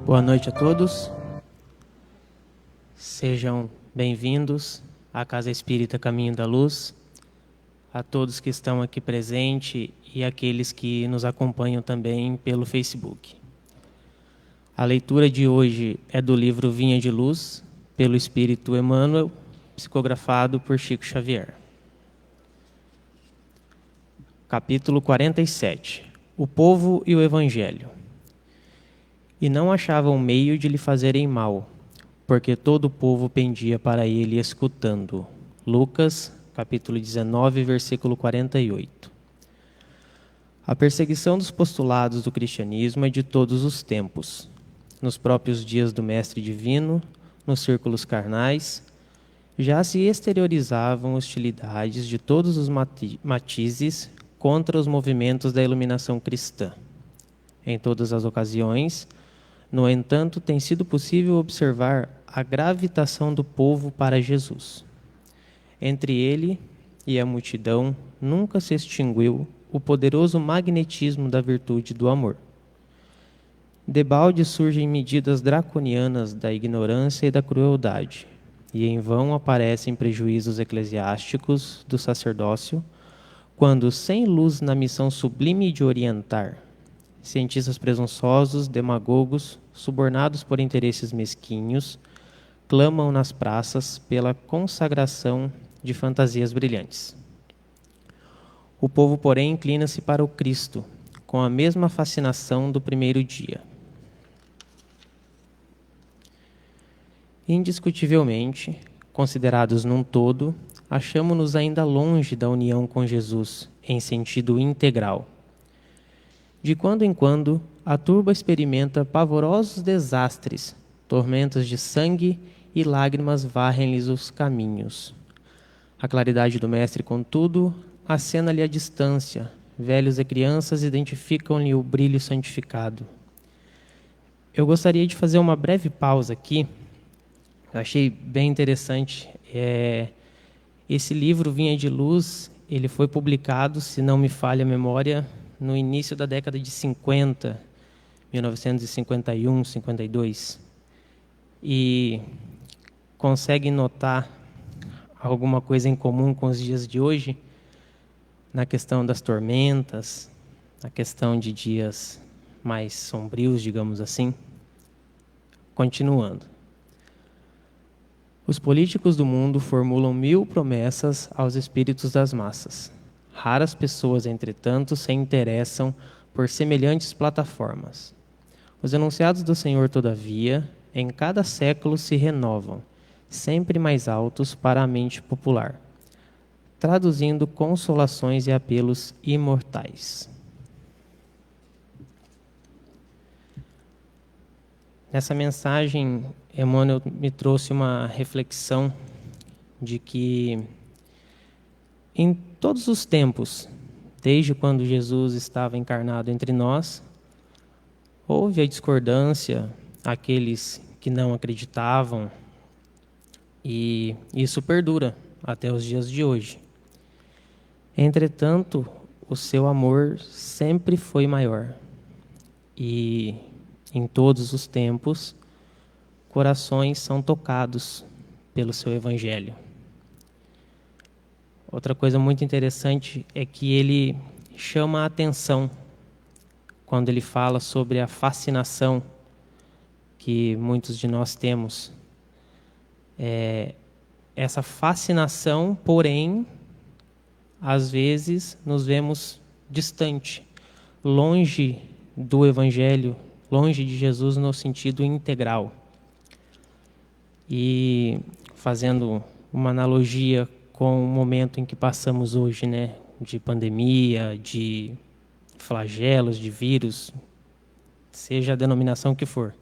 Boa noite a todos. Sejam bem-vindos à Casa Espírita Caminho da Luz, a todos que estão aqui presentes e aqueles que nos acompanham também pelo Facebook. A leitura de hoje é do livro Vinha de Luz, pelo Espírito Emmanuel, psicografado por Chico Xavier. Capítulo 47. O povo e o Evangelho. E não achavam meio de lhe fazerem mal, porque todo o povo pendia para ele escutando. Lucas, capítulo 19, versículo 48. A perseguição dos postulados do cristianismo é de todos os tempos. Nos próprios dias do Mestre Divino, nos círculos carnais, já se exteriorizavam hostilidades de todos os matizes contra os movimentos da iluminação cristã. Em todas as ocasiões, no entanto, tem sido possível observar a gravitação do povo para Jesus. Entre ele e a multidão nunca se extinguiu o poderoso magnetismo da virtude do amor. Debalde surgem medidas draconianas da ignorância e da crueldade, e em vão aparecem prejuízos eclesiásticos do sacerdócio, quando, sem luz na missão sublime de orientar, cientistas presunçosos, demagogos, subornados por interesses mesquinhos, clamam nas praças pela consagração de fantasias brilhantes. O povo, porém, inclina-se para o Cristo, com a mesma fascinação do primeiro dia. Indiscutivelmente, considerados num todo, achamo-nos ainda longe da união com Jesus, em sentido integral. De quando em quando, a turba experimenta pavorosos desastres, tormentas de sangue e lágrimas varrem-lhes os caminhos. A claridade do Mestre, contudo, acena-lhe a distância. Velhos e crianças identificam-lhe o brilho santificado. Eu gostaria de fazer uma breve pausa aqui. Eu achei bem interessante. Esse livro, Vinha de Luz, ele foi publicado, se não me falha a memória, no início da década de 50, 1951, 52. E consegue notar alguma coisa em comum com os dias de hoje, na questão das tormentas, na questão de dias mais sombrios, digamos assim. Continuando. Os políticos do mundo formulam 1000 promessas aos espíritos das massas. Raras pessoas, entretanto, se interessam por semelhantes plataformas. Os enunciados do Senhor, todavia, em cada século se renovam, sempre mais altos para a mente popular, traduzindo consolações e apelos imortais. Nessa mensagem, Emmanuel me trouxe uma reflexão de que em todos os tempos, desde quando Jesus estava encarnado entre nós, houve a discordância, aqueles que não acreditavam, e isso perdura até os dias de hoje. Entretanto, o seu amor sempre foi maior, e em todos os tempos, corações são tocados pelo seu Evangelho. Outra coisa muito interessante é que ele chama a atenção quando ele fala sobre a fascinação que muitos de nós temos. Essa fascinação, porém, às vezes nos vemos distante, longe do Evangelho, longe de Jesus no sentido integral. E fazendo uma analogia com o momento em que passamos hoje, né, de pandemia, de flagelos, de vírus, seja a denominação que for.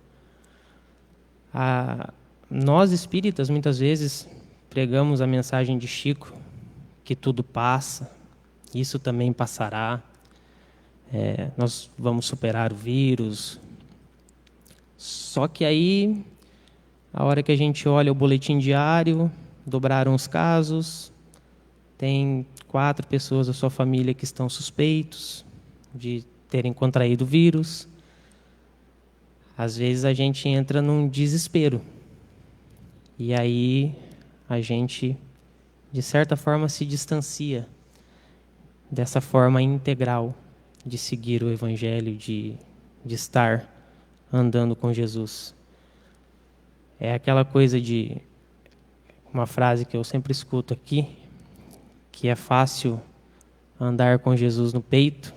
Nós espíritas, muitas vezes, pregamos a mensagem de Chico, que tudo passa, isso também passará, nós vamos superar o vírus. Só que aí, a hora que a gente olha o boletim diário, dobraram os casos, tem 4 pessoas da sua família que estão suspeitos de terem contraído o vírus. Às vezes a gente entra num desespero. E aí a gente, de certa forma, se distancia dessa forma integral de seguir o Evangelho, de estar andando com Jesus. É aquela coisa de uma frase que eu sempre escuto aqui, que é fácil andar com Jesus no peito,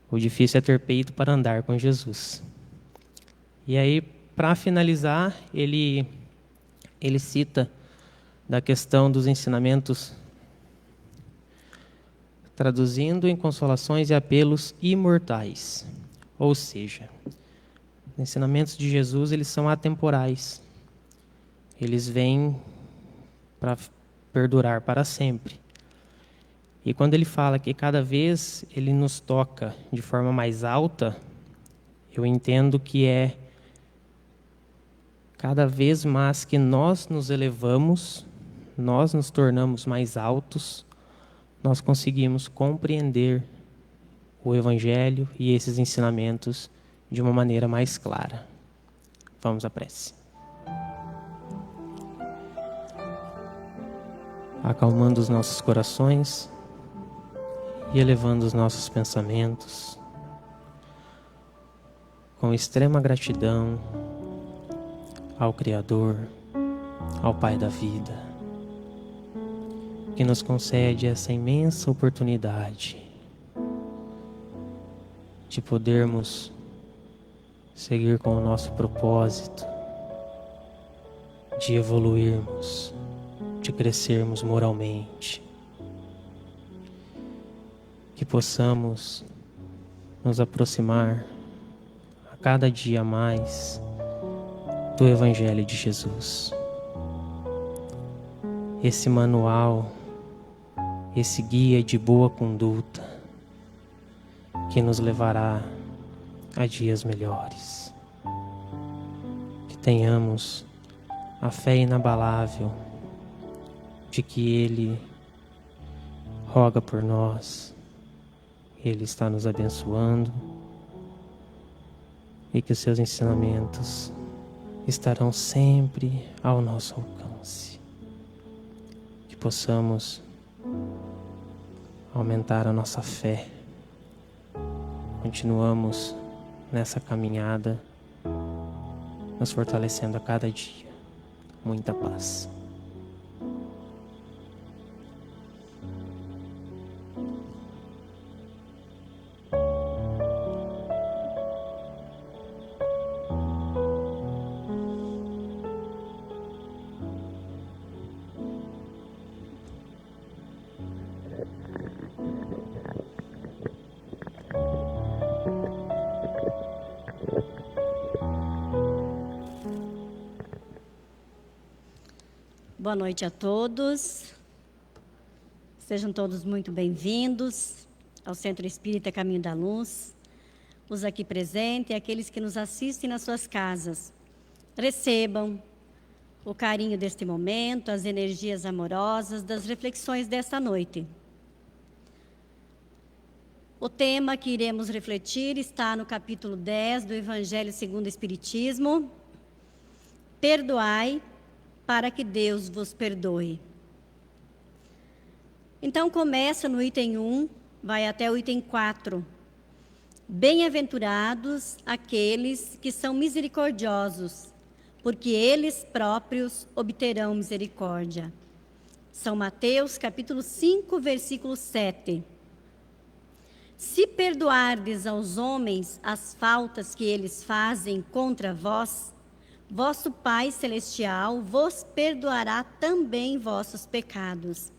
o difícil é ter peito para andar com Jesus. E aí, para finalizar, ele cita da questão dos ensinamentos, traduzindo em consolações e apelos imortais. Ou seja, os ensinamentos de Jesus, eles são atemporais. Eles vêm para perdurar para sempre. E quando ele fala que cada vez ele nos toca de forma mais alta, eu entendo que é cada vez mais que nós nos elevamos, nós nos tornamos mais altos, nós conseguimos compreender o Evangelho e esses ensinamentos de uma maneira mais clara. Vamos à prece. Acalmando os nossos corações e elevando os nossos pensamentos, com extrema gratidão ao Criador, ao Pai da vida, que nos concede essa imensa oportunidade de podermos seguir com o nosso propósito, de evoluirmos, de crescermos moralmente, que possamos nos aproximar a cada dia mais do Evangelho de Jesus. Esse manual, esse guia de boa conduta que nos levará a dias melhores. Que tenhamos a fé inabalável de que Ele roga por nós, Ele está nos abençoando e que os seus ensinamentos estarão sempre ao nosso alcance. Que possamos aumentar a nossa fé. Continuamos nessa caminhada, nos fortalecendo a cada dia. Muita paz. Boa noite a todos. Sejam todos muito bem-vindos ao Centro Espírita Caminho da Luz. Os aqui presentes e aqueles que nos assistem nas suas casas. Recebam o carinho deste momento, as energias amorosas das reflexões desta noite. O tema que iremos refletir está no capítulo 10 do Evangelho segundo o Espiritismo. Perdoai para que Deus vos perdoe. Então começa no item 1, vai até o item 4. Bem-aventurados aqueles que são misericordiosos, porque eles próprios obterão misericórdia. São Mateus, capítulo 5, versículo 7. Se perdoardes aos homens as faltas que eles fazem contra vós, vosso Pai Celestial vos perdoará também vossos pecados.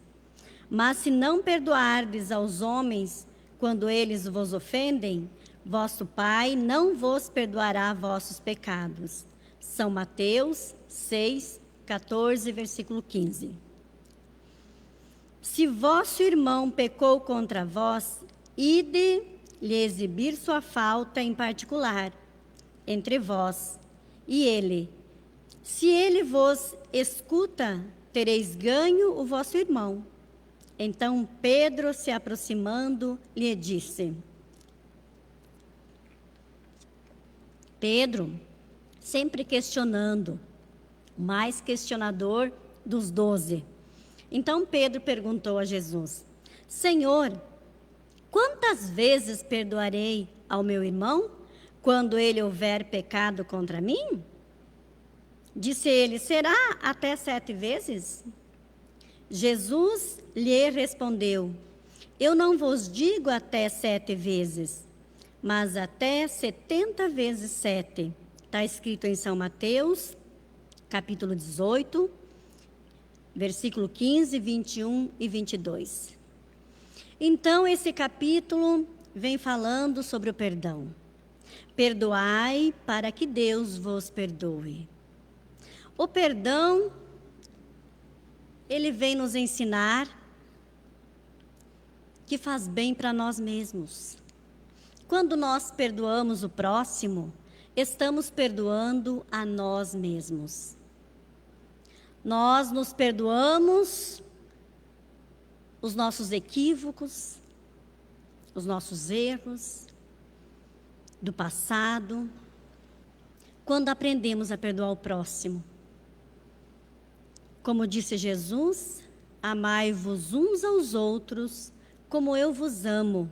Mas se não perdoardes aos homens quando eles vos ofendem, vosso Pai não vos perdoará vossos pecados. São Mateus 6, 14, versículo 15. Se vosso irmão pecou contra vós, ide lhe exibir sua falta em particular, entre vós e ele. Se ele vos escuta, tereis ganho o vosso irmão. Então Pedro, se aproximando, lhe disse: Pedro, sempre questionando, o mais questionador dos 12. Então Pedro perguntou a Jesus: Senhor, quantas vezes perdoarei ao meu irmão quando ele houver pecado contra mim? Disse ele: será até 7 vezes? Jesus lhe respondeu: eu não vos digo até 7 vezes, mas até 70 vezes 7. Está escrito em São Mateus, capítulo 18, versículo 15, 21 e 22. Então, esse capítulo vem falando sobre o perdão. Perdoai para que Deus vos perdoe. O perdão, ele vem nos ensinar que faz bem para nós mesmos. Quando nós perdoamos o próximo, estamos perdoando a nós mesmos. Nós nos perdoamos os nossos equívocos, os nossos erros do passado, quando aprendemos a perdoar o próximo. Como disse Jesus, amai-vos uns aos outros como eu vos amo.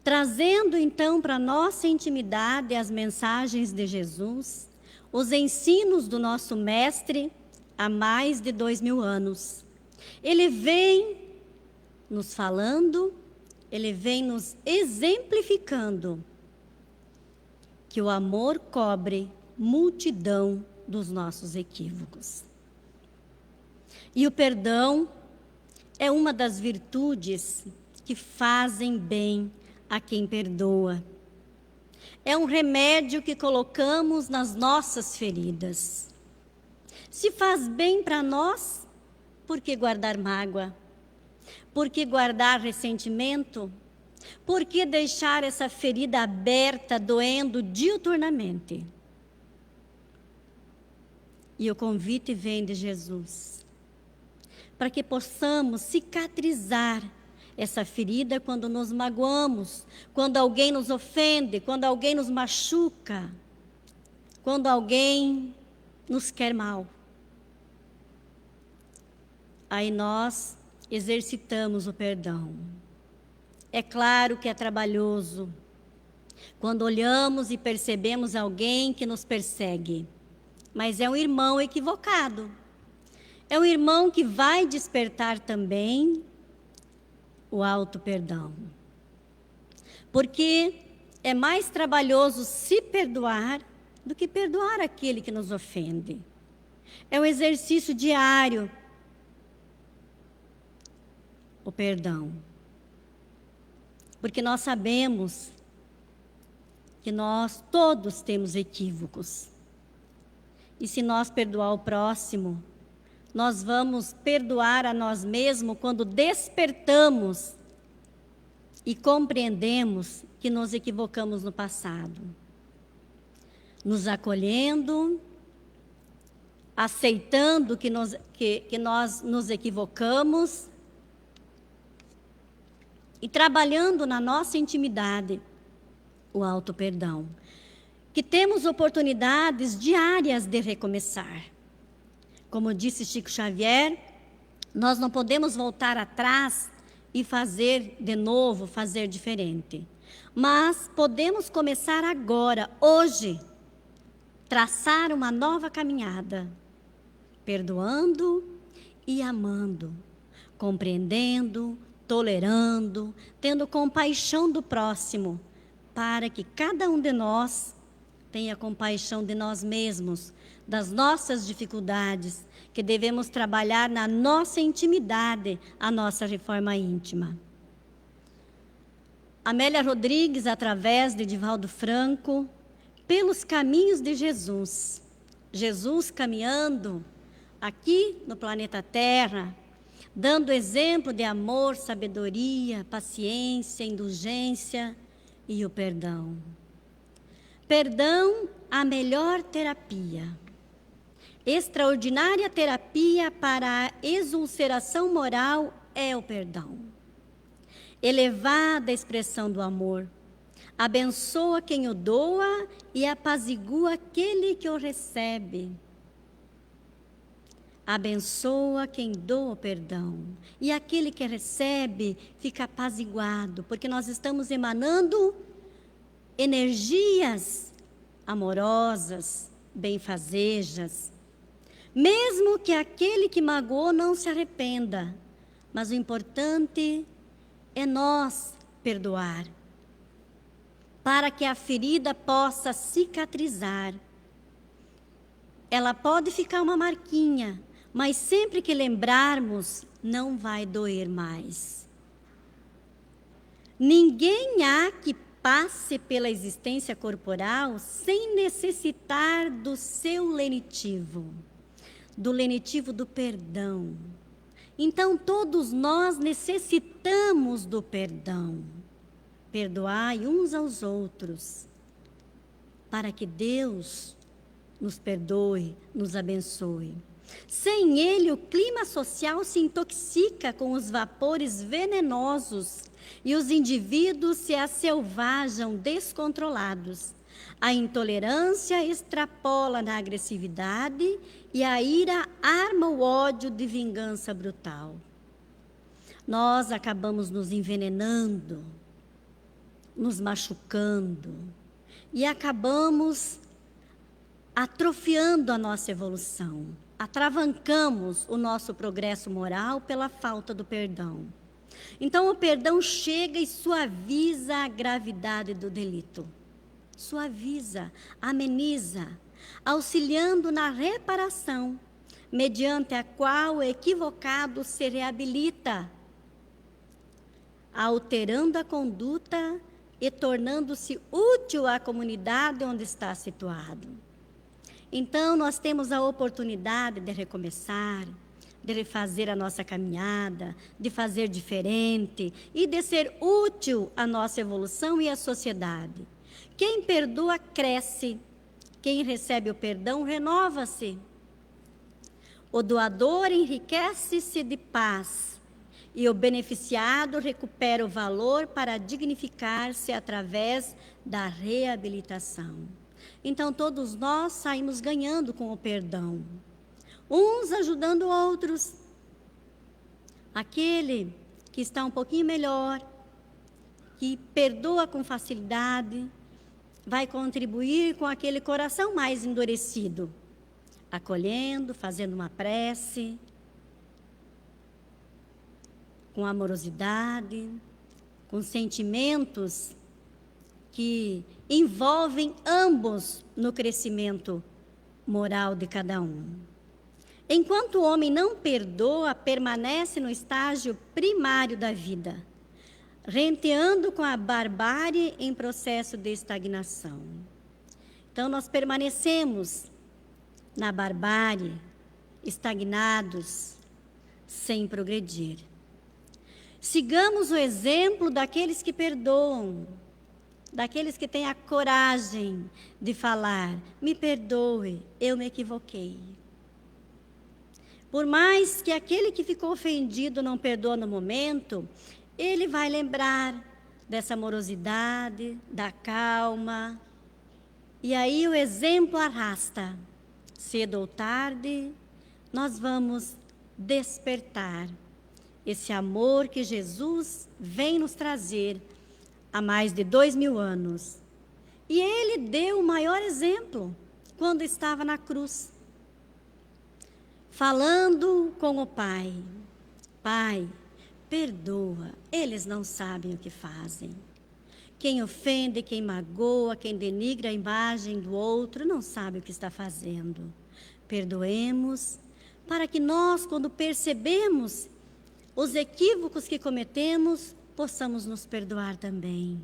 Trazendo então para a nossa intimidade as mensagens de Jesus, os ensinos do nosso Mestre há mais de 2000 anos. Ele vem nos falando, ele vem nos exemplificando que o amor cobre multidão dos nossos equívocos. E o perdão é uma das virtudes que fazem bem a quem perdoa. É um remédio que colocamos nas nossas feridas. Se faz bem para nós, por que guardar mágoa? Por que guardar ressentimento? Por que deixar essa ferida aberta, doendo diuturnamente? E o convite vem de Jesus, para que possamos cicatrizar essa ferida quando nos magoamos, quando alguém nos ofende, quando alguém nos machuca, quando alguém nos quer mal. Aí nós exercitamos o perdão. É claro que é trabalhoso quando olhamos e percebemos alguém que nos persegue, mas é um irmão equivocado. É um irmão que vai despertar também o auto-perdão. Porque é mais trabalhoso se perdoar do que perdoar aquele que nos ofende. É um exercício diário o perdão. Porque nós sabemos que nós todos temos equívocos. E se nós perdoar o próximo, nós vamos perdoar a nós mesmos quando despertamos e compreendemos que nos equivocamos no passado. Nos acolhendo, aceitando que nós nos equivocamos e trabalhando na nossa intimidade o auto-perdão. Que temos oportunidades diárias de recomeçar. Como disse Chico Xavier, nós não podemos voltar atrás e fazer de novo, fazer diferente. Mas podemos começar agora, hoje, traçar uma nova caminhada, perdoando e amando, compreendendo, tolerando, tendo compaixão do próximo, para que cada um de nós tenha compaixão de nós mesmos, das nossas dificuldades, que devemos trabalhar na nossa intimidade, a nossa reforma íntima. Amélia Rodrigues, através de Divaldo Franco, pelos caminhos de Jesus. Jesus caminhando aqui no planeta Terra, dando exemplo de amor, sabedoria, paciência, indulgência e o perdão. Perdão, a melhor terapia. Extraordinária terapia para a exulceração moral é o perdão. Elevada expressão do amor, Abençoa quem o doa e apazigua aquele que o recebe. Abençoa quem doa o perdão. E aquele que recebe fica apaziguado, porque nós estamos emanando energias amorosas, benfazejas. Mesmo que aquele que magoou não se arrependa, mas o importante é nós perdoar, para que a ferida possa cicatrizar. Ela pode ficar uma marquinha, mas sempre que lembrarmos, não vai doer mais. Ninguém há que passe pela existência corporal sem necessitar do seu lenitivo, do lenitivo do perdão. Então, todos nós necessitamos do perdão. Perdoai uns aos outros, para que Deus nos perdoe, nos abençoe. Sem ele, o clima social se intoxica com os vapores venenosos e os indivíduos se asselvajam descontrolados. A intolerância extrapola na agressividade e a ira arma o ódio de vingança brutal. Nós acabamos nos envenenando, nos machucando e acabamos atrofiando a nossa evolução. Atravancamos o nosso progresso moral pela falta do perdão. Então, o perdão chega e suaviza a gravidade do delito. Suaviza, ameniza, auxiliando na reparação, mediante a qual o equivocado se reabilita, alterando a conduta e tornando-se útil à comunidade onde está situado. Então, nós temos a oportunidade de recomeçar, de refazer a nossa caminhada, de fazer diferente e de ser útil à nossa evolução e à sociedade. Quem perdoa, cresce. Quem recebe o perdão, renova-se. O doador enriquece-se de paz e o beneficiado recupera o valor para dignificar-se através da reabilitação. Então, todos nós saímos ganhando com o perdão, uns ajudando outros. Aquele que está um pouquinho melhor, que perdoa com facilidade, vai contribuir com aquele coração mais endurecido, acolhendo, fazendo uma prece, com amorosidade, com sentimentos que envolvem ambos no crescimento moral de cada um. Enquanto o homem não perdoa, permanece no estágio primário da vida, renteando com a barbárie em processo de estagnação. Então, nós permanecemos na barbárie, estagnados, sem progredir. Sigamos o exemplo daqueles que perdoam, daqueles que têm a coragem de falar: me perdoe, eu me equivoquei. Por mais que aquele que ficou ofendido não perdoa no momento, ele vai lembrar dessa amorosidade, da calma. E aí o exemplo arrasta. Cedo ou tarde, nós vamos despertar esse amor que Jesus vem nos trazer há mais de 2000 anos. E ele deu o maior exemplo quando estava na cruz, falando com o Pai: Pai, perdoa, eles não sabem o que fazem. Quem ofende, quem magoa, quem denigra a imagem do outro, não sabe o que está fazendo. Perdoemos, para que nós, quando percebemos os equívocos que cometemos, possamos nos perdoar também,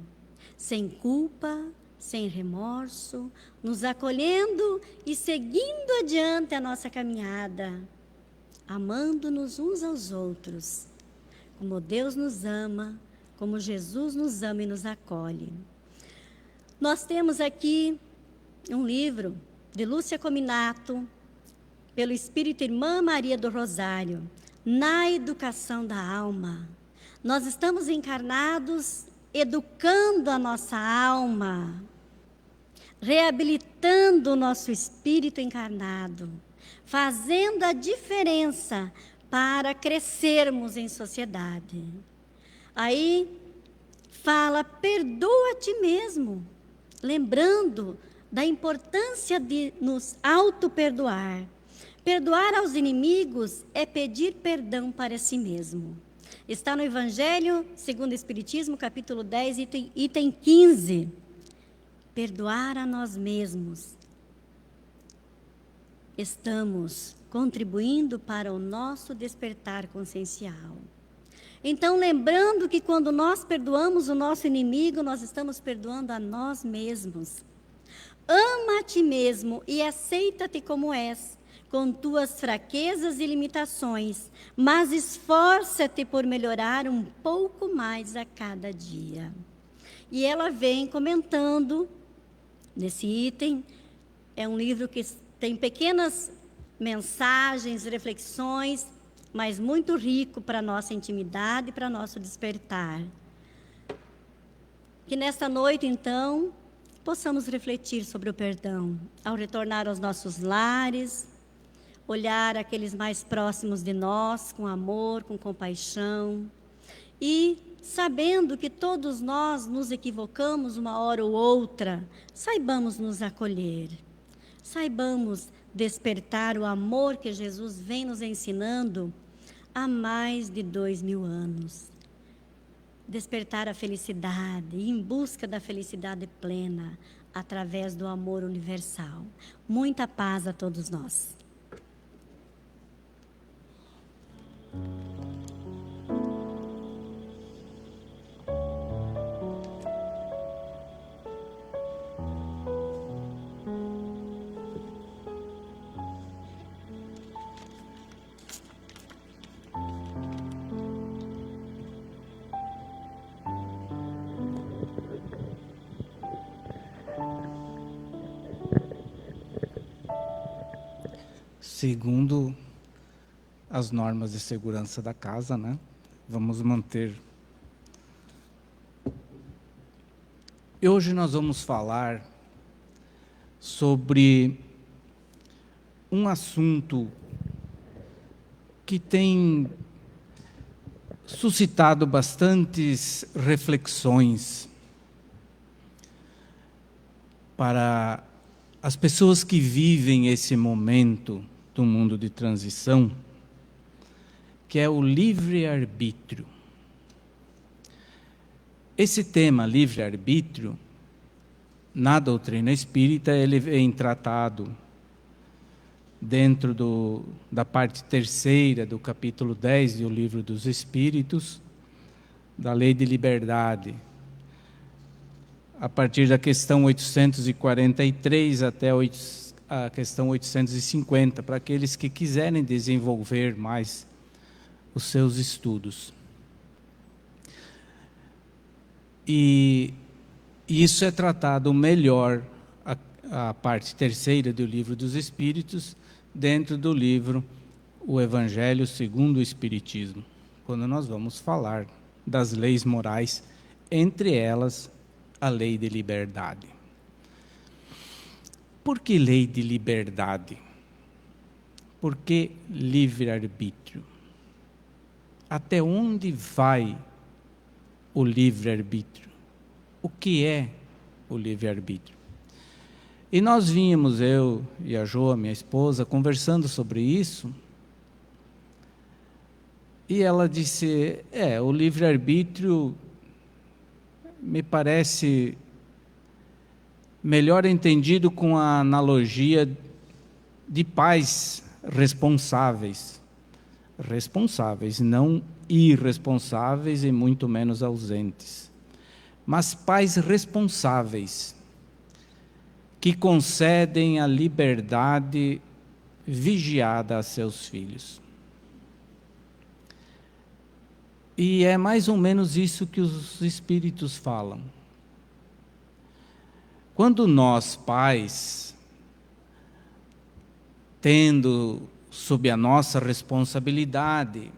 sem culpa, sem remorso, nos acolhendo e seguindo adiante a nossa caminhada, amando-nos uns aos outros, como Deus nos ama, como Jesus nos ama e nos acolhe. Nós temos aqui um livro de Lúcia Cominato, pelo Espírito Irmã Maria do Rosário, Na Educação da Alma. Nós estamos encarnados educando a nossa alma, reabilitando o nosso espírito encarnado, fazendo a diferença para crescermos em sociedade. Aí fala, perdoa a ti mesmo, lembrando da importância de nos auto-perdoar. Perdoar aos inimigos é pedir perdão para si mesmo. Está no Evangelho segundo o Espiritismo, capítulo 10, item 15. Perdoar a nós mesmos. Estamos contribuindo para o nosso despertar consciencial. Então, lembrando que quando nós perdoamos o nosso inimigo, nós estamos perdoando a nós mesmos. Ama a ti mesmo e aceita-te como és, com tuas fraquezas e limitações, mas esforça-te por melhorar um pouco mais a cada dia. E ela vem comentando nesse item, é um livro que tem pequenas mensagens, reflexões, mas muito rico para a nossa intimidade e para nosso despertar. Que nesta noite, então, possamos refletir sobre o perdão, ao retornar aos nossos lares, olhar aqueles mais próximos de nós com amor, com compaixão e sabendo que todos nós nos equivocamos uma hora ou outra, saibamos nos acolher, saibamos despertar o amor que Jesus vem nos ensinando há mais de 2000 anos. Despertar a felicidade, em busca da felicidade plena, através do amor universal. Muita paz a todos nós. Segundo as normas de segurança da casa, né? Vamos manter. E hoje nós vamos falar sobre um assunto que tem suscitado bastantes reflexões para as pessoas que vivem esse momento do mundo de transição, que é o livre-arbítrio. Esse tema, livre-arbítrio, na doutrina espírita, ele vem tratado dentro da parte terceira do capítulo 10 do Livro dos Espíritos, da Lei de Liberdade, a partir da questão 843 até a questão 850, para aqueles que quiserem desenvolver mais os seus estudos. E isso é tratado melhor, a parte terceira do Livro dos Espíritos, dentro do livro O Evangelho segundo o Espiritismo, quando nós vamos falar das leis morais, entre elas a lei de liberdade. Por que lei de liberdade? Por que livre-arbítrio? Até onde vai o livre-arbítrio? O que é o livre-arbítrio? E nós vínhamos, eu e a Jo, minha esposa, conversando sobre isso, e ela disse, o livre-arbítrio me parece melhor entendido com a analogia de pais responsáveis, não irresponsáveis e muito menos ausentes, mas pais responsáveis, que concedem a liberdade vigiada a seus filhos. E é mais ou menos isso que os Espíritos falam. Quando nós, pais, tendo sob a nossa responsabilidade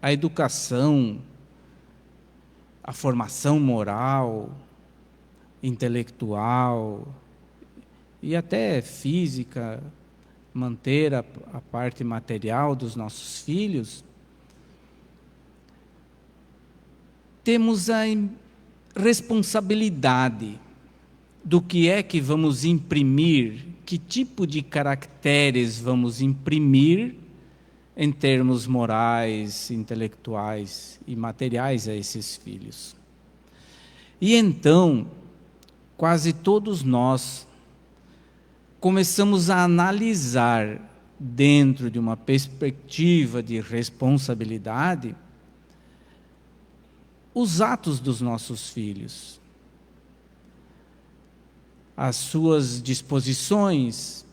a educação a formação moral, intelectual e até física, manter a parte material dos nossos filhos, temos a responsabilidade do que é que vamos imprimir, que tipo de caracteres vamos imprimir em termos morais, intelectuais e materiais a esses filhos. E então, quase todos nós começamos a analisar, dentro de uma perspectiva de responsabilidade, os atos dos nossos filhos, as suas disposições,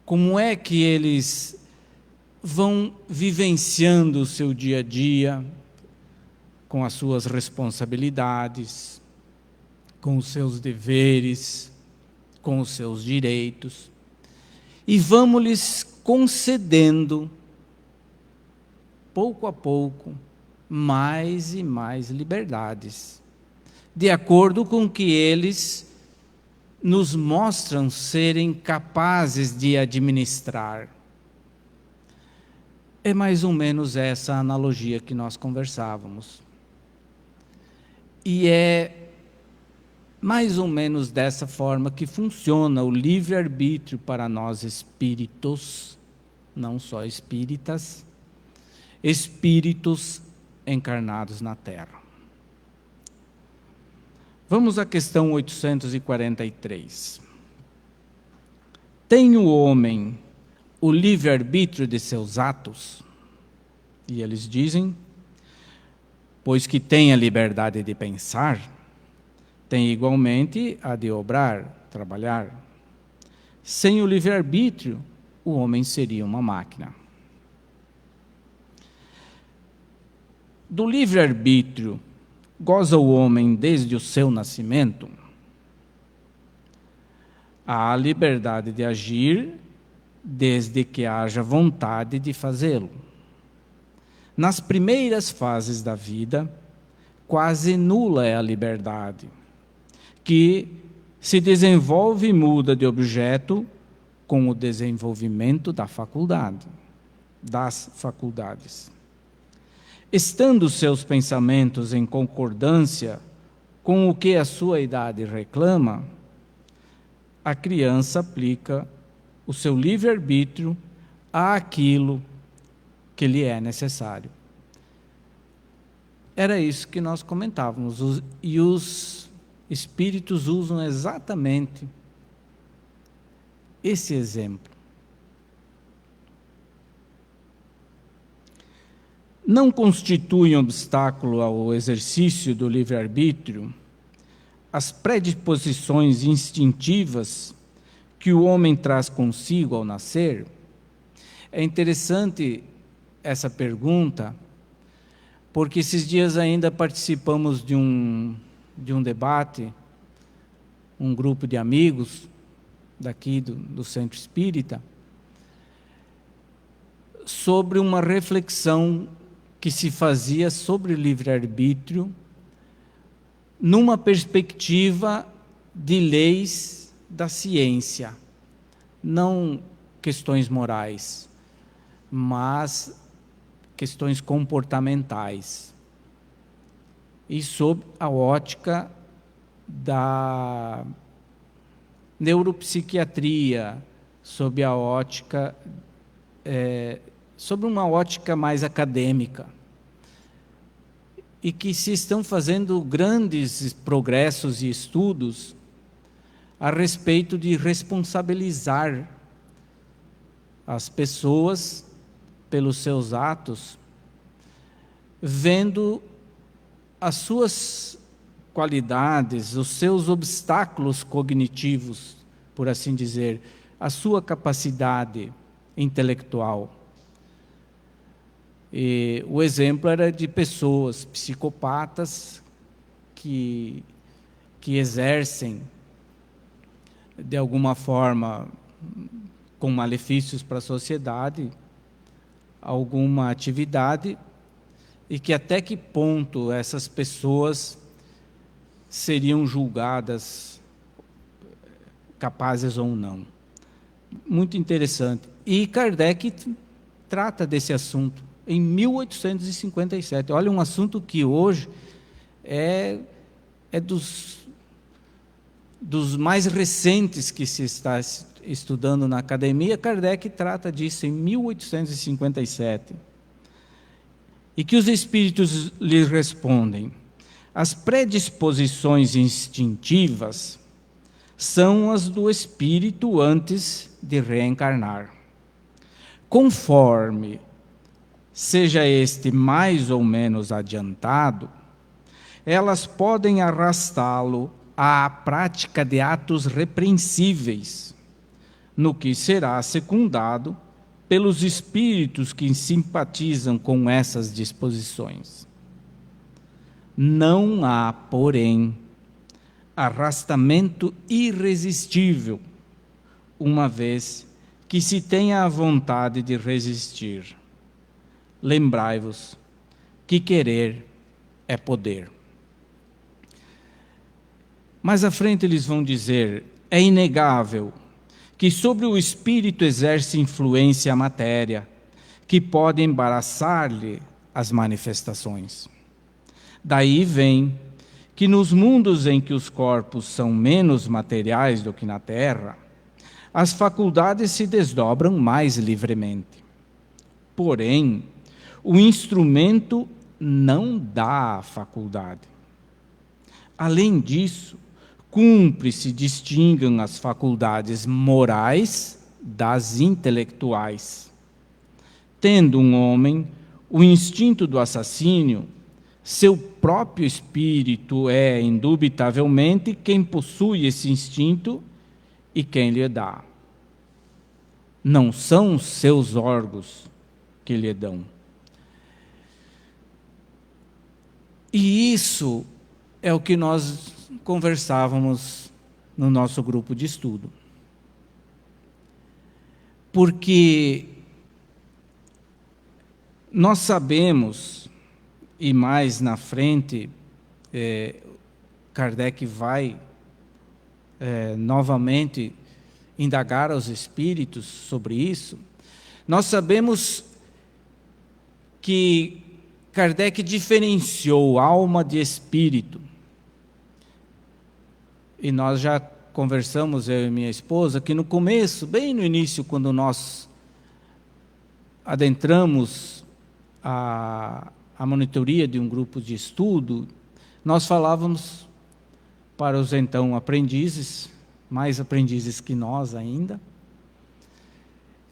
como é que eles vão vivenciando o seu dia a dia, com as suas responsabilidades, com os seus deveres, com os seus direitos, e vamos lhes concedendo, pouco a pouco, mais e mais liberdades, de acordo com que eles nos mostram serem capazes de administrar. É mais ou menos essa analogia que nós conversávamos. E é mais ou menos dessa forma que funciona o livre-arbítrio para nós espíritos, não só espíritas, espíritos encarnados na Terra. Vamos à questão 843. Tem o homem o livre-arbítrio de seus atos? E eles dizem, pois que tem a liberdade de pensar, tem igualmente a de obrar, trabalhar. Sem o livre-arbítrio, o homem seria uma máquina. Do livre-arbítrio, goza o homem desde o seu nascimento? Há a liberdade de agir, desde que haja vontade de fazê-lo. Nas primeiras fases da vida, quase nula é a liberdade, que se desenvolve e muda de objeto com o desenvolvimento das faculdades. Estando seus pensamentos em concordância com o que a sua idade reclama, a criança aplica o seu livre-arbítrio àquilo que lhe é necessário. Era isso que nós comentávamos, e os espíritos usam exatamente esse exemplo. Não constitui um obstáculo ao exercício do livre-arbítrio as predisposições instintivas que o homem traz consigo ao nascer? É interessante essa pergunta, porque esses dias ainda participamos de um debate, um grupo de amigos daqui do Centro Espírita, sobre uma reflexão que se fazia sobre o livre-arbítrio numa perspectiva de leis da ciência, não questões morais, mas questões comportamentais, e sob a ótica da neuropsiquiatria, sob a ótica sobre uma ótica mais acadêmica, e que se estão fazendo grandes progressos e estudos a respeito de responsabilizar as pessoas pelos seus atos, vendo as suas qualidades, os seus obstáculos cognitivos, por assim dizer, a sua capacidade intelectual. E o exemplo era de pessoas psicopatas que exercem, de alguma forma, com malefícios para a sociedade, alguma atividade, e que até que ponto essas pessoas seriam julgadas capazes ou não. Muito interessante. E Kardec trata desse assunto em 1857. Olha, um assunto que hoje é dos mais recentes que se está estudando na academia. Kardec trata disso em 1857. E que os espíritos lhe respondem: as predisposições instintivas são as do espírito antes de reencarnar. Conforme seja este mais ou menos adiantado, elas podem arrastá-lo à prática de atos repreensíveis, no que será secundado pelos espíritos que simpatizam com essas disposições. Não há, porém, arrastamento irresistível, uma vez que se tenha a vontade de resistir. Lembrai-vos que querer é poder. Mais à frente eles vão dizer: é inegável que sobre o espírito exerce influência a matéria, que pode embaraçar-lhe as manifestações. Daí vem que nos mundos em que os corpos são menos materiais do que na Terra, as faculdades se desdobram mais livremente. Porém, o instrumento não dá a faculdade. Além disso, cumpre-se distingam as faculdades morais das intelectuais. Tendo um homem o instinto do assassínio, seu próprio espírito é, indubitavelmente, quem possui esse instinto e quem lhe dá. Não são os seus órgãos que lhe dão. E isso é o que nós conversávamos no nosso grupo de estudo. Porque nós sabemos, e mais na frente, Kardec vai novamente indagar aos espíritos sobre isso. Nós sabemos que Kardec diferenciou alma de espírito. E nós já conversamos, eu e minha esposa, que no começo, bem no início, quando nós adentramos a monitoria de um grupo de estudo, nós falávamos para os então aprendizes, mais aprendizes que nós ainda,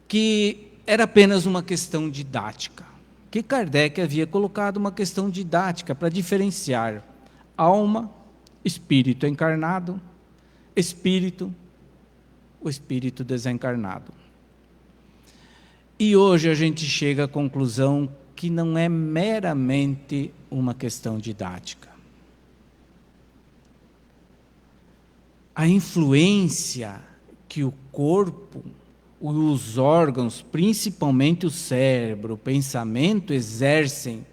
que era apenas uma questão didática, que Kardec havia colocado uma questão didática para diferenciar alma, espírito encarnado, espírito, o espírito desencarnado. E hoje a gente chega à conclusão que não é meramente uma questão didática. A influência que o corpo, os órgãos, principalmente o cérebro, o pensamento, exercem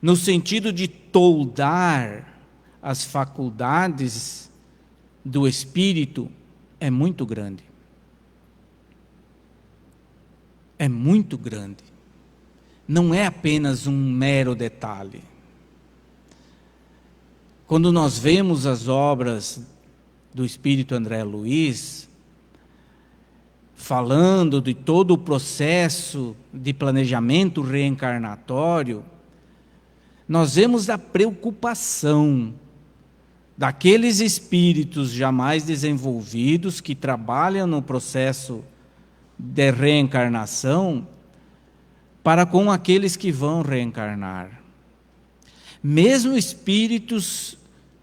no sentido de toldar as faculdades do espírito é muito grande. É muito grande. Não é apenas um mero detalhe. Quando nós vemos as obras do espírito André Luiz, falando de todo o processo de planejamento reencarnatório, nós vemos a preocupação daqueles espíritos jamais desenvolvidos que trabalham no processo de reencarnação para com aqueles que vão reencarnar. Mesmo espíritos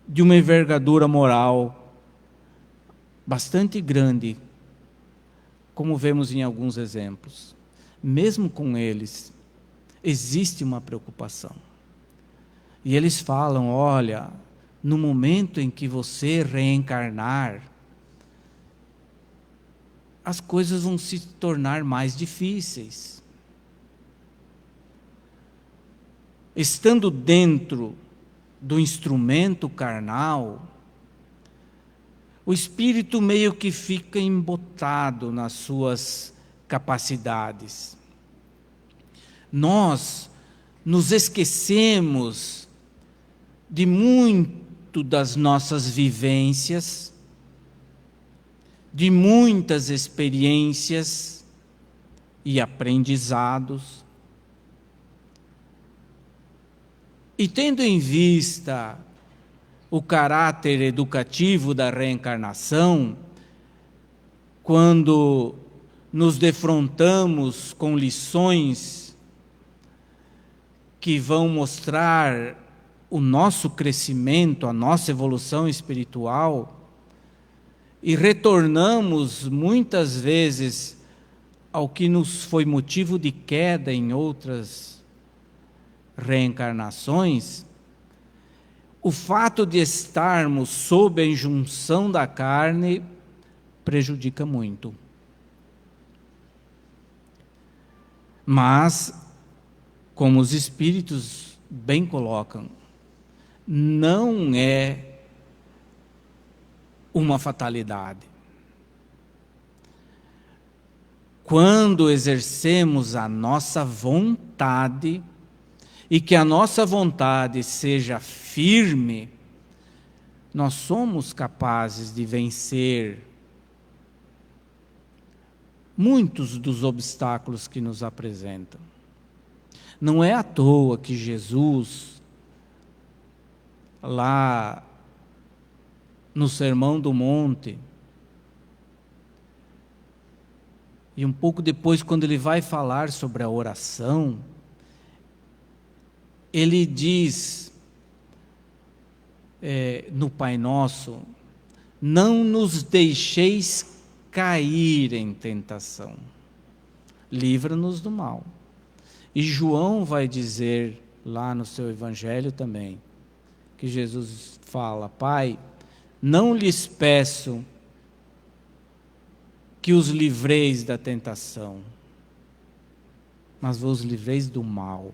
de uma envergadura moral bastante grande, como vemos em alguns exemplos, mesmo com eles, existe uma preocupação. E eles falam: olha, no momento em que você reencarnar, as coisas vão se tornar mais difíceis. estando dentro do instrumento carnal, o espírito meio que fica embotado nas suas capacidades. Nós nos esquecemos de muito das nossas vivências, de muitas experiências e aprendizados. E tendo em vista o caráter educativo da reencarnação, quando nos defrontamos com lições que vão mostrar o nosso crescimento, a nossa evolução espiritual, e retornamos muitas vezes ao que nos foi motivo de queda em outras reencarnações, o fato de estarmos sob a injunção da carne prejudica muito. Mas, como os espíritos bem colocam, não é uma fatalidade. Quando exercemos a nossa vontade, e que a nossa vontade seja firme, nós somos capazes de vencer muitos dos obstáculos que nos apresentam. Não é à toa que Jesus, lá no Sermão do Monte, e um pouco depois, quando ele vai falar sobre a oração, ele diz no Pai Nosso: não nos deixeis cair em tentação, livra-nos do mal. E João vai dizer lá no seu Evangelho também, que Jesus fala: Pai, não lhes peço que os livreis da tentação, mas vos livreis do mal.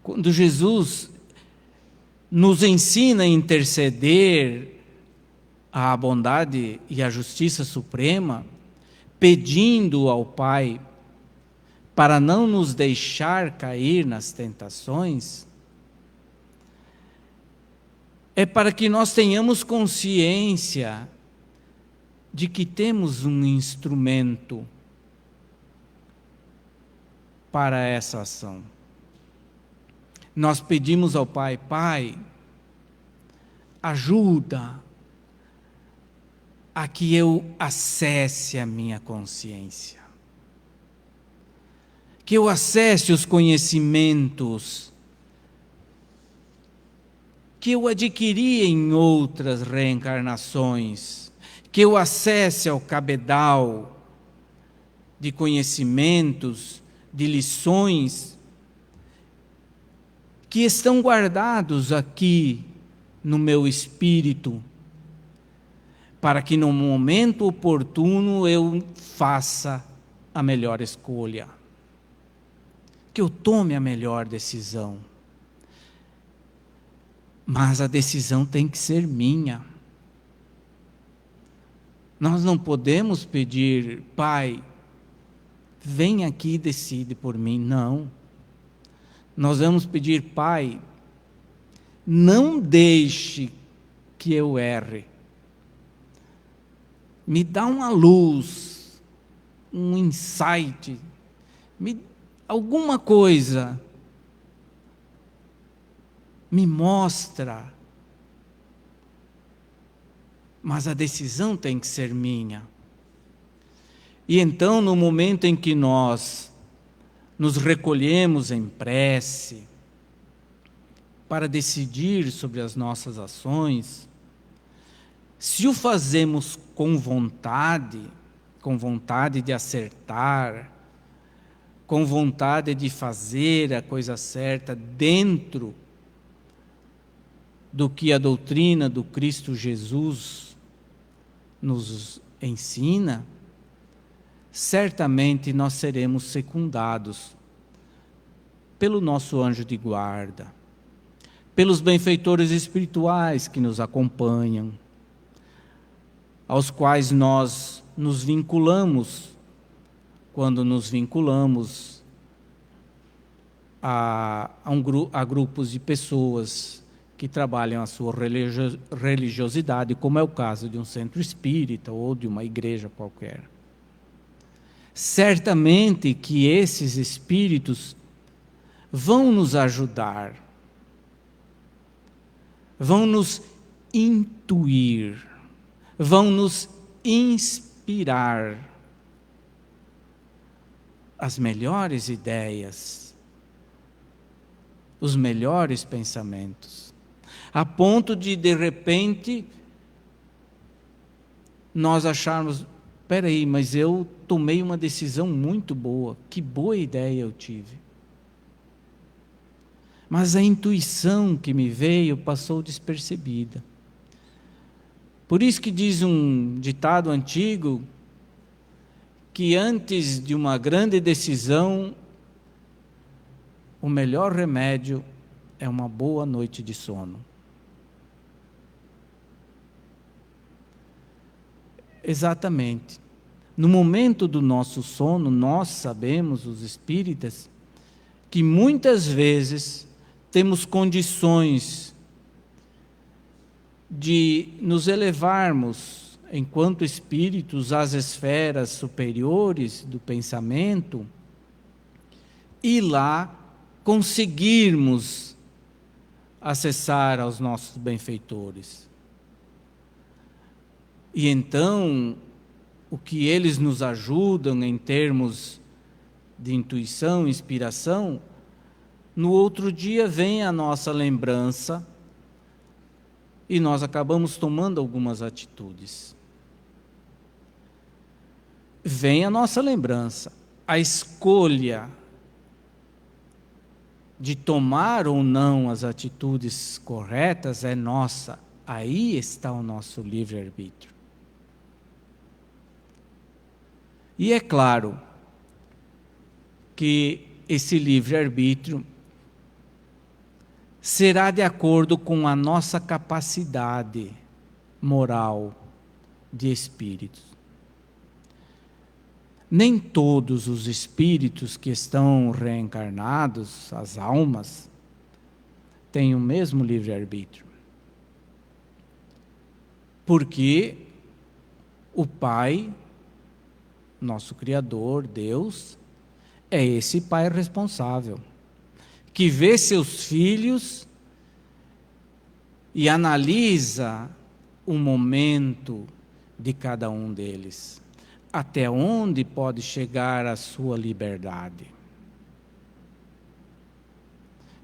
Quando Jesus nos ensina a interceder à bondade e à justiça suprema, pedindo ao Pai para não nos deixar cair nas tentações, é para que nós tenhamos consciência de que temos um instrumento para essa ação. Nós pedimos ao Pai: Pai, ajuda a que eu acesse a minha consciência, que eu acesse os conhecimentos que eu adquiri em outras reencarnações, que eu acesse ao cabedal de conhecimentos, de lições que estão guardados aqui no meu espírito, para que no momento oportuno eu faça a melhor escolha, que eu tome a melhor decisão. Mas a decisão tem que ser minha. Nós não podemos pedir: Pai, vem aqui e decide por mim. Não. Nós vamos pedir: Pai, não deixe que eu erre. Me dá uma luz, um insight, alguma coisa. Me mostra. Mas a decisão tem que ser minha. E então, no momento em que nós nos recolhemos em prece para decidir sobre as nossas ações, se o fazemos com vontade de acertar, com vontade de fazer a coisa certa dentro do que a doutrina do Cristo Jesus nos ensina, certamente nós seremos secundados pelo nosso anjo de guarda, pelos benfeitores espirituais que nos acompanham, aos quais nós nos vinculamos quando nos vinculamos a grupos de pessoas que trabalham a sua religiosidade, como é o caso de um centro espírita ou de uma igreja qualquer. Certamente que esses espíritos vão nos ajudar, vão nos intuir, vão nos inspirar as melhores ideias, os melhores pensamentos, a ponto de repente, nós acharmos, espera aí, mas eu tomei uma decisão muito boa, que boa ideia eu tive. Mas a intuição que me veio passou despercebida. Por isso que diz um ditado antigo, que antes de uma grande decisão, o melhor remédio é uma boa noite de sono. Exatamente. No momento do nosso sono, nós sabemos, os espíritas, que muitas vezes temos condições de nos elevarmos, enquanto espíritos, às esferas superiores do pensamento e lá conseguirmos acessar aos nossos benfeitores. E então, o que eles nos ajudam em termos de intuição, inspiração, no outro dia vem a nossa lembrança e nós acabamos tomando algumas atitudes. Vem a nossa lembrança, a escolha de tomar ou não as atitudes corretas é nossa. Aí está o nosso livre-arbítrio. E é claro que esse livre-arbítrio será de acordo com a nossa capacidade moral de espíritos. Nem todos os espíritos que estão reencarnados, as almas, têm o mesmo livre-arbítrio. Porque o Pai, nosso Criador, Deus, é esse Pai responsável, que vê seus filhos e analisa o momento de cada um deles, até onde pode chegar a sua liberdade.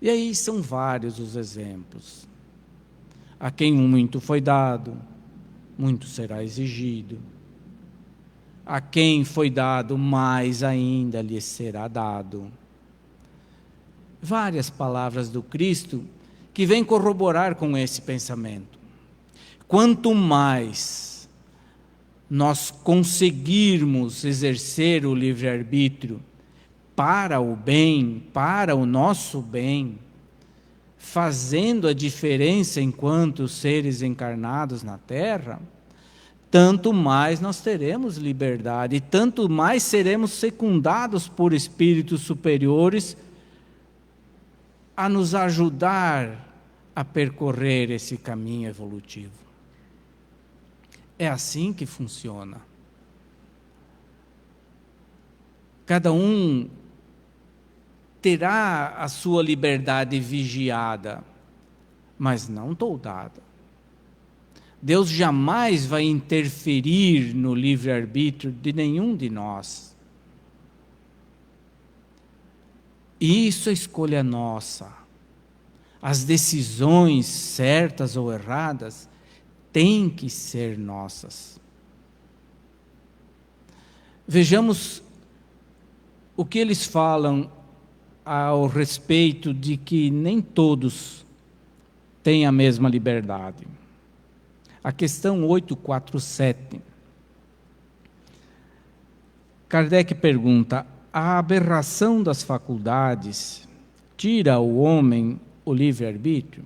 E aí são vários os exemplos. A quem muito foi dado, muito será exigido. A quem foi dado, mais ainda lhe será dado. Várias palavras do Cristo que vêm corroborar com esse pensamento. Quanto mais nós conseguirmos exercer o livre-arbítrio para o bem, para o nosso bem, fazendo a diferença enquanto seres encarnados na Terra, tanto mais nós teremos liberdade, e tanto mais seremos secundados por espíritos superiores a nos ajudar a percorrer esse caminho evolutivo. É assim que funciona. Cada um terá a sua liberdade vigiada, mas não toldada. Deus jamais vai interferir no livre-arbítrio de nenhum de nós. E isso é escolha nossa. As decisões certas ou erradas têm que ser nossas. Vejamos o que eles falam ao respeito de que nem todos têm a mesma liberdade. A questão 847. Kardec pergunta: a aberração das faculdades tira ao homem o livre-arbítrio,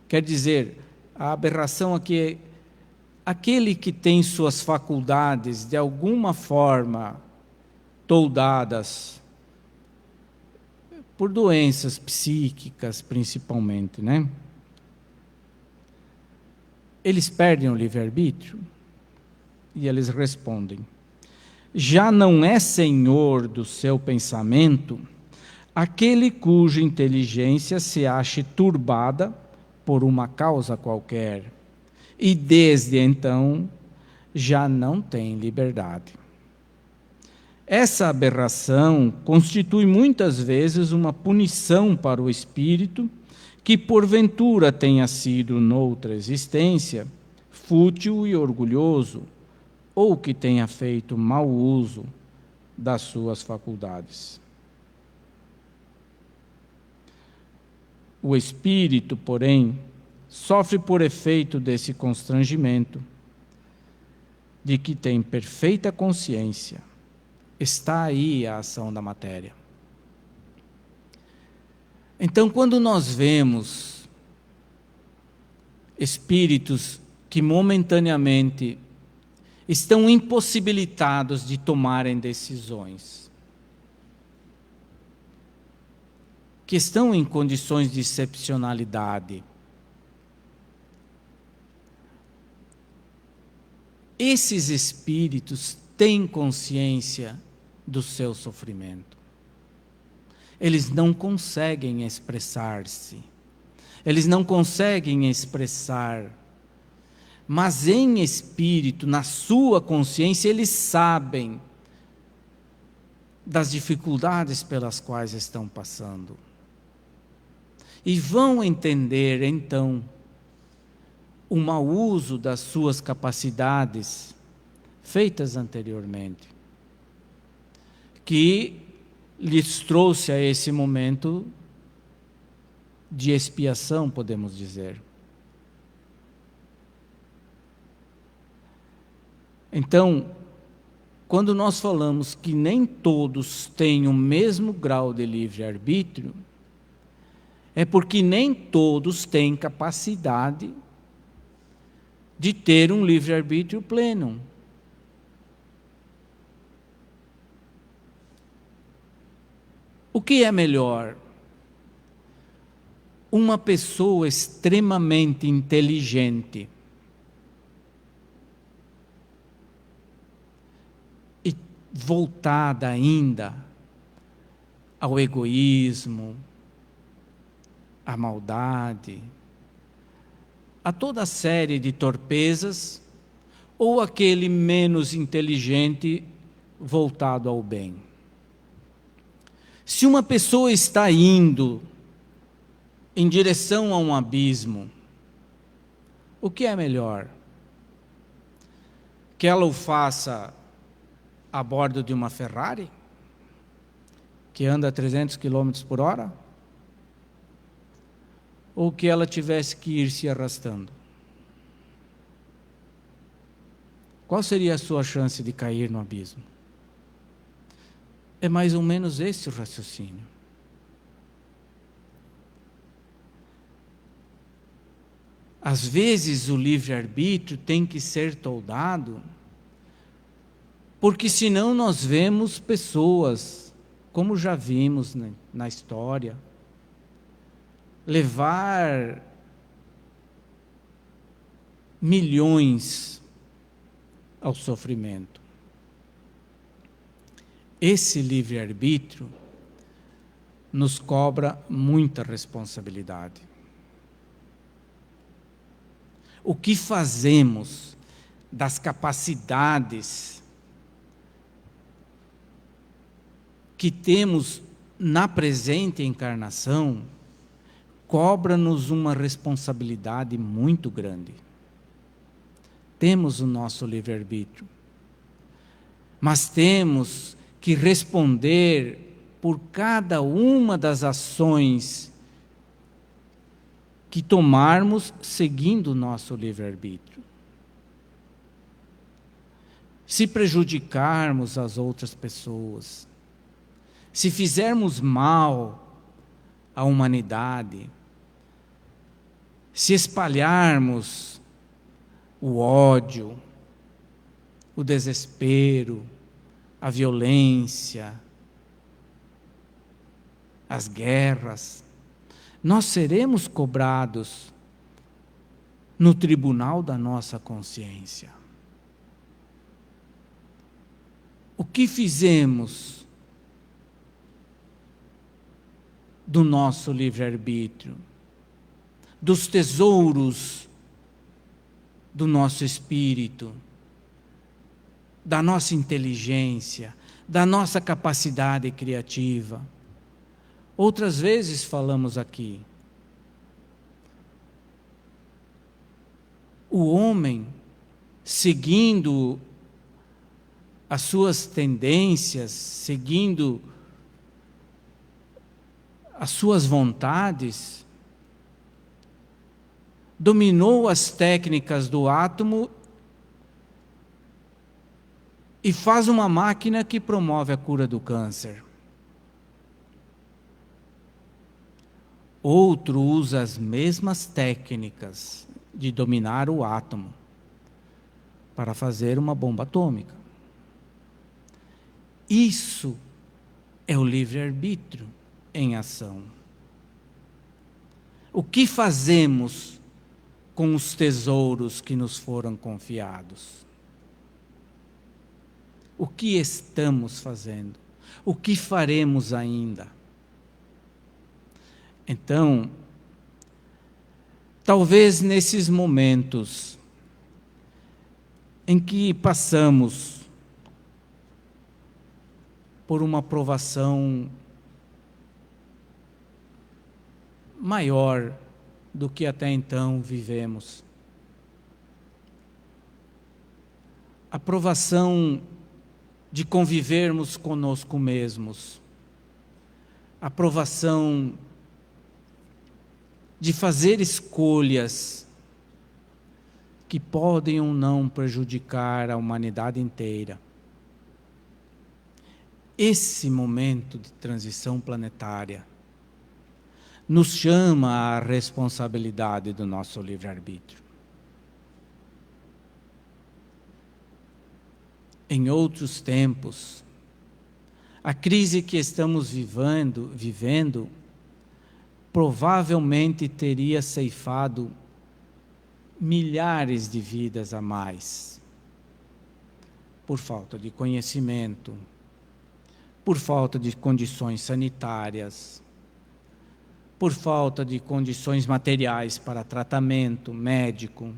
quer dizer, a aberração aqui é aquele que tem suas faculdades de alguma forma toldadas por doenças psíquicas, principalmente, né? Eles perdem o livre-arbítrio? E eles respondem: já não é senhor do seu pensamento aquele cuja inteligência se ache turbada por uma causa qualquer, e desde então já não tem liberdade. Essa aberração constitui muitas vezes uma punição para o espírito que porventura tenha sido noutra existência fútil e orgulhoso, ou que tenha feito mau uso das suas faculdades. O espírito, porém, sofre por efeito desse constrangimento, de que tem perfeita consciência. Está aí a ação da matéria. Então, quando nós vemos espíritos que momentaneamente estão impossibilitados de tomarem decisões, que estão em condições de excepcionalidade, esses espíritos têm consciência do seu sofrimento. Eles não conseguem expressar-se, eles não conseguem expressar, mas em espírito, na sua consciência, eles sabem das dificuldades pelas quais estão passando. E vão entender, então, o mau uso das suas capacidades feitas anteriormente, que lhes trouxe a esse momento de expiação, podemos dizer. Então, quando nós falamos que nem todos têm o mesmo grau de livre-arbítrio, é porque nem todos têm capacidade de ter um livre-arbítrio pleno. O que é melhor? Uma pessoa extremamente inteligente e voltada ainda ao egoísmo, à maldade, a toda série de torpezas, ou aquele menos inteligente voltado ao bem? Se uma pessoa está indo em direção a um abismo, o que é melhor? Que ela o faça a bordo de uma Ferrari, que anda a 300 km por hora? Ou que ela tivesse que ir se arrastando? Qual seria a sua chance de cair no abismo? É mais ou menos esse o raciocínio. Às vezes o livre-arbítrio tem que ser toldado, porque senão nós vemos pessoas, como já vimos na história, levar milhões ao sofrimento. Esse livre-arbítrio nos cobra muita responsabilidade. O que fazemos das capacidades que temos na presente encarnação cobra-nos uma responsabilidade muito grande. Temos o nosso livre-arbítrio, mas temos que responder por cada uma das ações que tomarmos seguindo o nosso livre-arbítrio. Se prejudicarmos as outras pessoas, se fizermos mal a humanidade, se espalharmos o ódio, o desespero, a violência, as guerras, nós seremos cobrados no tribunal da nossa consciência. O que fizemos do nosso livre-arbítrio, dos tesouros do nosso espírito, da nossa inteligência, da nossa capacidade criativa? Outras vezes falamos aqui, o homem, seguindo as suas tendências, seguindo as suas vontades, dominou as técnicas do átomo e faz uma máquina que promove a cura do câncer. Outro usa as mesmas técnicas de dominar o átomo para fazer uma bomba atômica. Isso é o livre-arbítrio em ação. O que fazemos com os tesouros que nos foram confiados? O que estamos fazendo? O que faremos ainda? Então, talvez nesses momentos em que passamos por uma provação maior do que até então vivemos, a provação de convivermos conosco mesmos, a provação de fazer escolhas que podem ou não prejudicar a humanidade inteira. Esse momento de transição planetária nos chama à responsabilidade do nosso livre-arbítrio. Em outros tempos, a crise que estamos vivendo provavelmente teria ceifado milhares de vidas a mais, por falta de conhecimento, por falta de condições sanitárias, por falta de condições materiais para tratamento médico,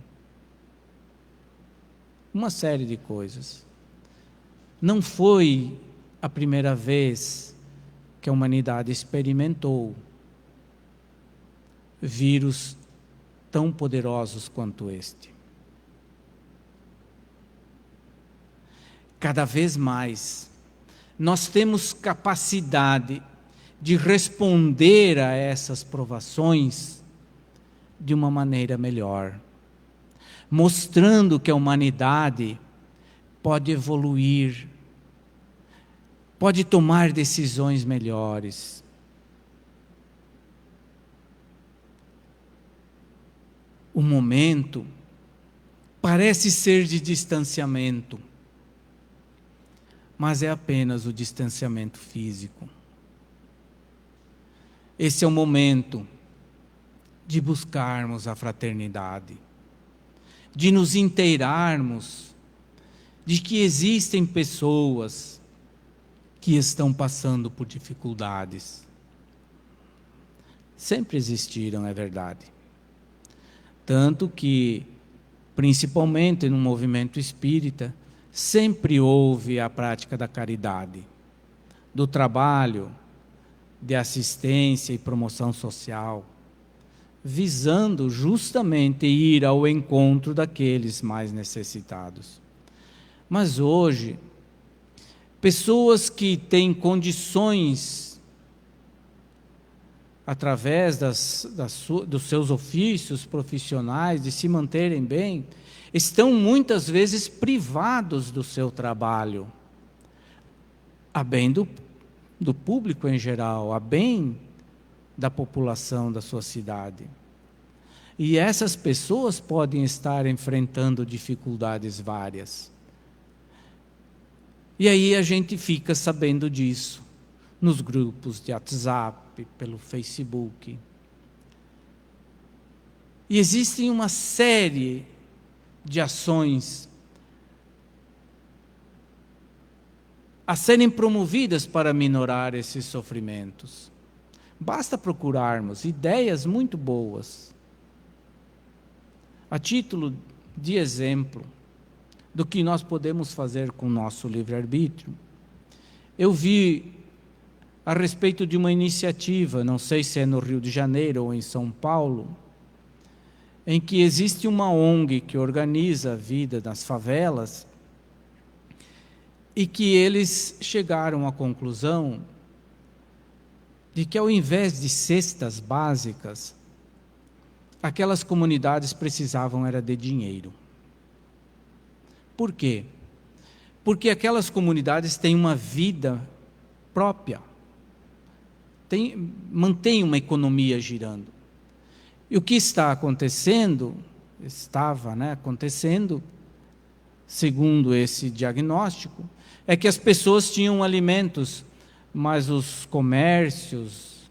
uma série de coisas. Não foi a primeira vez que a humanidade experimentou vírus tão poderosos quanto este. Cada vez mais, nós temos capacidade de responder a essas provações de uma maneira melhor, mostrando que a humanidade pode evoluir, pode tomar decisões melhores. O momento parece ser de distanciamento, mas é apenas o distanciamento físico. Esse é o momento de buscarmos a fraternidade, de nos inteirarmos de que existem pessoas que estão passando por dificuldades. Sempre existiram, é verdade. Tanto que, principalmente no movimento espírita, sempre houve a prática da caridade, do trabalho, de assistência e promoção social, visando justamente ir ao encontro daqueles mais necessitados. Mas hoje, pessoas que têm condições, através dos seus ofícios profissionais, de se manterem bem, estão muitas vezes privados do seu trabalho, a bem do público em geral, a bem da população da sua cidade. E essas pessoas podem estar enfrentando dificuldades várias. E aí a gente fica sabendo disso nos grupos de WhatsApp, pelo Facebook. E existem uma série de ações a serem promovidas para minorar esses sofrimentos. Basta procurarmos ideias muito boas. A título de exemplo do que nós podemos fazer com o nosso livre-arbítrio, eu vi a respeito de uma iniciativa, não sei se é no Rio de Janeiro ou em São Paulo, em que existe uma ONG que organiza a vida nas favelas e que eles chegaram à conclusão de que, ao invés de cestas básicas, aquelas comunidades precisavam era de dinheiro. Por quê? Porque aquelas comunidades têm uma vida própria, mantêm uma economia girando. E o que está acontecendo, acontecendo, segundo esse diagnóstico, é que as pessoas tinham alimentos, mas os comércios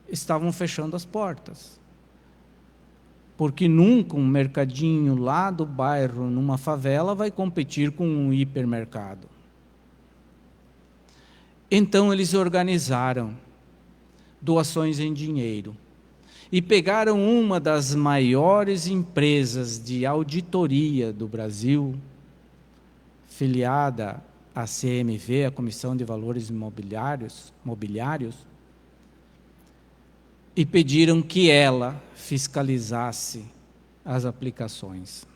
estavam fechando as portas. Porque nunca um mercadinho lá do bairro, numa favela, vai competir com um hipermercado. Então eles organizaram doações em dinheiro e pegaram uma das maiores empresas de auditoria do Brasil, filiada à CMV, a Comissão de Valores Mobiliários, e pediram que ela fiscalizasse as aplicações.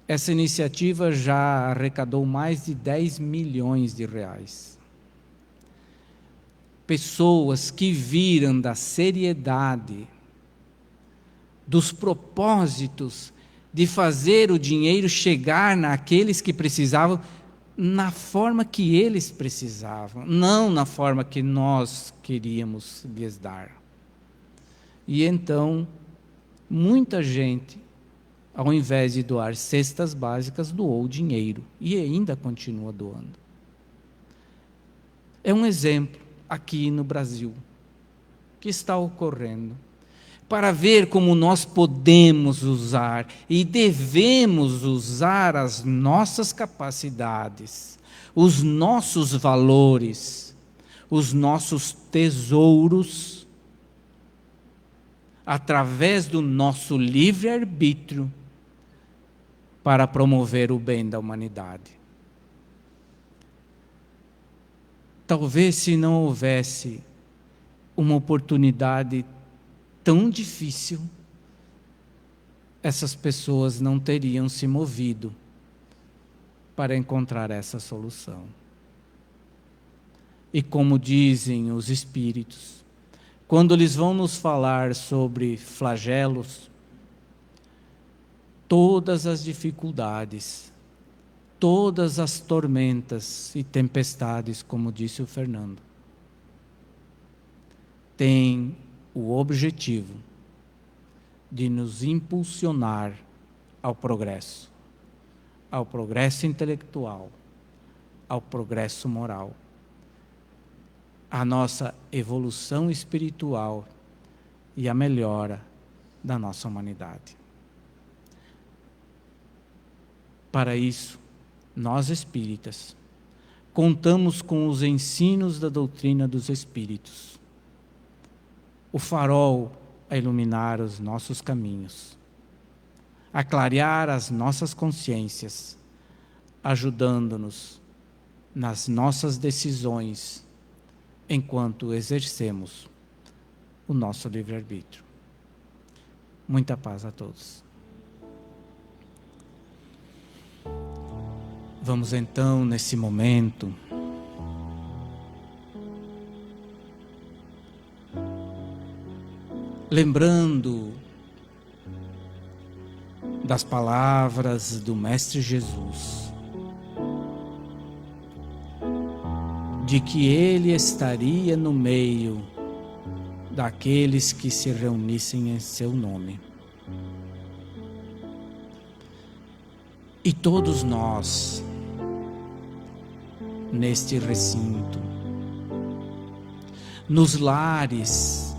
Essa iniciativa já arrecadou mais de 10 milhões de reais. Pessoas que viram da seriedade, dos propósitos de fazer o dinheiro chegar naqueles que precisavam, na forma que eles precisavam, não na forma que nós queríamos lhes dar. E então, muita gente, ao invés de doar cestas básicas, doou dinheiro e ainda continua doando. É um exemplo aqui no Brasil que está ocorrendo, para ver como nós podemos usar e devemos usar as nossas capacidades, os nossos valores, os nossos tesouros, através do nosso livre-arbítrio, para promover o bem da humanidade. Talvez, se não houvesse uma oportunidade tão difícil, essas pessoas não teriam se movido para encontrar essa solução. E como dizem os espíritos, quando eles vão nos falar sobre flagelos, todas as dificuldades, todas as tormentas e tempestades, como disse o Fernando, têm o objetivo de nos impulsionar ao progresso intelectual, ao progresso moral, à nossa evolução espiritual e à melhora da nossa humanidade. Para isso, nós espíritas contamos com os ensinos da doutrina dos espíritos, o farol a iluminar os nossos caminhos, a clarear as nossas consciências, ajudando-nos nas nossas decisões, enquanto exercemos o nosso livre-arbítrio. Muita paz a todos. Vamos então, nesse momento, lembrando das palavras do Mestre Jesus, de que Ele estaria no meio daqueles que se reunissem em seu nome. E todos nós, neste recinto, nos lares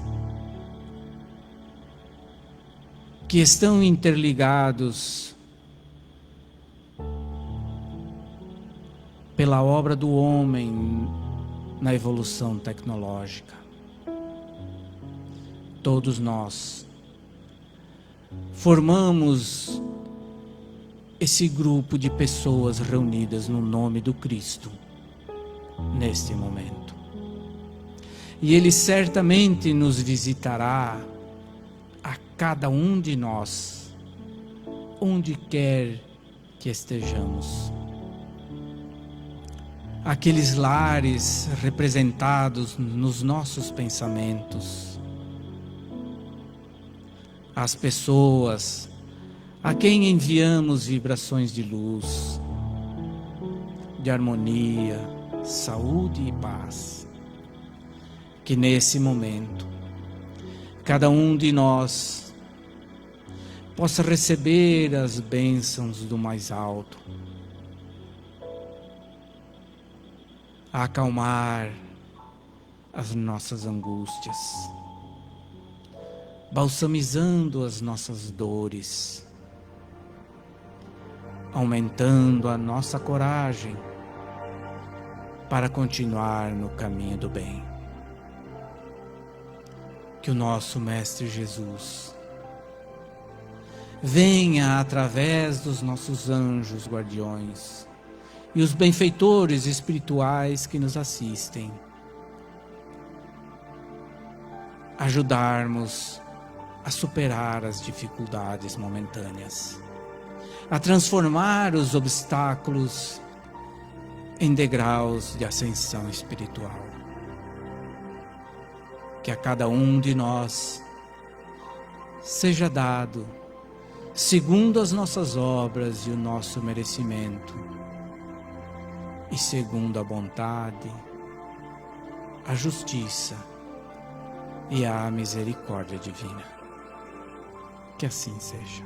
que estão interligados pela obra do homem na evolução tecnológica, todos nós formamos esse grupo de pessoas reunidas no nome do Cristo neste momento. E Ele certamente nos visitará a cada um de nós, onde quer que estejamos. Aqueles lares representados nos nossos pensamentos, as pessoas a quem enviamos vibrações de luz, de harmonia, saúde e paz. Que nesse momento, cada um de nós possa receber as bênçãos do mais alto, a acalmar as nossas angústias, balsamizando as nossas dores, aumentando a nossa coragem para continuar no caminho do bem. Que o nosso Mestre Jesus venha através dos nossos anjos guardiões e os benfeitores espirituais que nos assistem, ajudarmos a superar as dificuldades momentâneas, a transformar os obstáculos em degraus de ascensão espiritual. Que a cada um de nós seja dado, segundo as nossas obras e o nosso merecimento, e segundo a bondade, a justiça e a misericórdia divina. Que assim seja.